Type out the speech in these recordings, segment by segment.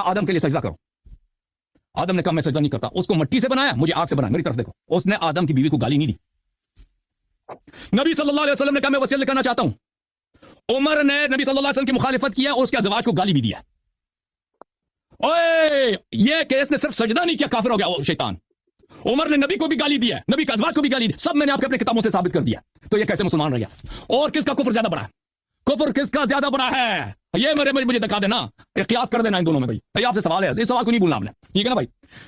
آدم کے لیے سجدہ کرو. آدم نے کہا میں سجدہ نہیں کرتا. اس کو مٹی سے بنایا, مجھے آگ سے بنایا. میری طرف دیکھو. اس نے آدم کی بیوی کو گالی نہیں دی. نبی صلی اللہ علیہ وسلم نے کہا میں وصیت کرنا چاہتا ہوں. عمر نے نبی صلی اللہ علیہ وسلم کی مخالفت کیا اور اس کے ازواج کو گالی بھی دیا. اوئے یہ کہ اس نے صرف سجدہ نہیں کیا کافر ہو گیا وہ شیطان. عمر نے نبی کو بھی گالی دی ہے, نبی کے ازواج کو بھی گالی دی. سب میں نے آپ کے اپنے کتابوں سے ثابت کر دیا. تو یہ کیسے مسلمان رہ گیا؟ اور کس کا کفر زیادہ بڑا ہے؟ کفر کس کا زیادہ بڑا ہے؟ یہ مجھے دکھا دینا, قیاس کر دینا ان دونوں میں. بھائی آپ سے سوال ہے, اس سوال کو نہیں بھولنا آپ نے, ٹھیک ہے نا بھائی؟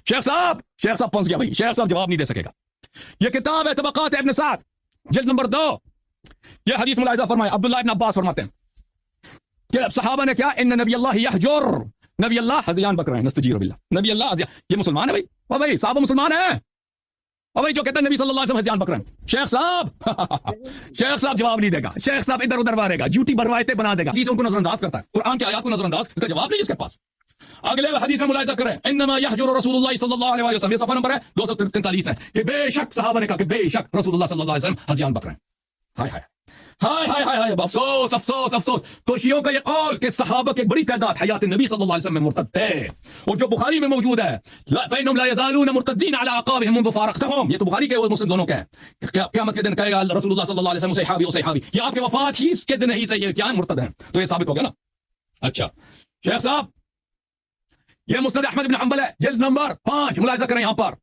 شیخ صاحب پھنس گیا بھائی. شیخ صاحب جواب نہیں دے سکے گا. یہ کتاب ہے طبقات ابن سعد, جلد نمبر 2. یہ حدیث ملاحظہ فرمائے. عبداللہ ابن عباس فرماتے ہیں کہ صحابہ نے کیا, ان نبی اللہ یحجر, نبی اللہ ہذیان بک رہے ہیں, نستجیر باللہ, نبی اللہ ہذیان. یہ مسلمان ہے بھائی, او بھائی صحابہ مسلمان ہیں, او بھائی جو کہتے ہیں نبی صلی اللہ علیہ وسلم ہذیان بک رہے ہیں. شیخ صاحب جواب نہیں دے گا. شیخ صاحب ادھر ادھر مارے گا, جھوٹی بروایتیں بنا دے گا, حدیثوں کو نظر انداز کرتا ہے, قرآن کی آیات کو نظر انداز, اس کا جواب نہیں اس کے پاس. اگلے حدیث میں ملاحظہ کریں, انما یحجر رسول اللہ صلی اللہ علیہ وسلم, یہ صفحہ نمبر ہے 243 ہے, کہ بے شک صحابہ نے کہا کہ بے شک رسول اللہ صلی اللہ علیہ وسلم ہذیان بک رہے ہیں. ہائے ہائے ہائے ہائے ہائے, افسوس افسوس افسوس. تو شیعوں کا یہ قول کہ صحابہ کی بڑی تعداد حیات نبی صلی اللہ علیہ وسلم میں مرتد ہے, اور جو بخاری میں موجود ہے فإنهم لا يزالون مرتدين على أعقابهم منذ فارقتهم, یہ تو بخاری کے اور مسلم دونوں کا ہے. قیامت کے دن کہے گا رسول اللہ صلی اللہ علیہ وسلم صحابی و صحابی, یہ آپ کی وفات ہی کے دن ہی سے یہ کیا ہے, مرتد ہیں. تو یہ ثابت ہو گیا نا. اچھا شیخ صاحب, یہ مسند احمد بن حنبل ہے, جلد نمبر 5, ملاحظہ کریں یہاں پر.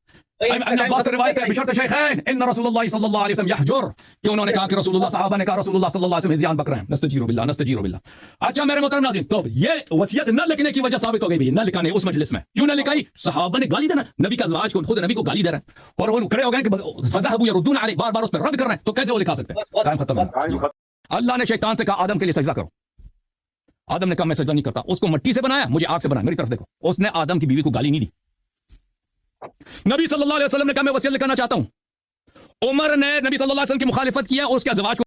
ابن عباس سے روایت ہے بشرط شیخین ان رسول اللہ صلی اللہ علیہ وسلم یحجر, کہ انہوں نے کہا کہ رسول اللہ, صحابہ نے کہا رسول اللہ صلی اللہ علیہ وسلم ہذیان بک رہے ہیں. نستجیر باللہ, نستجیر باللہ. اچھا میرے محترم ناظرین, تو یہ وصیت نہ لکھنے کی وجہ ثابت ہو گئی بھی, نہ لکھانے اس مجلس میں. کیوں نہ لکھائی؟ صحابہ نے گالی دینا, نبی کا ازواج کو, خود نبی کو گالی دے رہے ہیں, اور وہ کھڑے ہو گئے کہ فذهبوا يردون علیہ, بار بار اس پہ رد کر رہے ہیں. تو کیسے وہ لکھا سکتے ہیں؟ ٹائم ختم ہے. اللہ نے شیطان سے کہا آدم کے لیے سجدہ کرو. آدم نے کہا میں سجدہ نہیں کرتا. اس کو مٹی سے بنایا, مجھے آگ سے بنایا. میری طرف دیکھو. اس نے آدم کی بیوی کو گالی نہیں دی. نبی صلی اللہ علیہ وسلم نے کہا میں وصیت کرنا چاہتا ہوں. عمر نے نبی صلی اللہ علیہ وسلم کی مخالفت کیا اور اس کے ازواج کو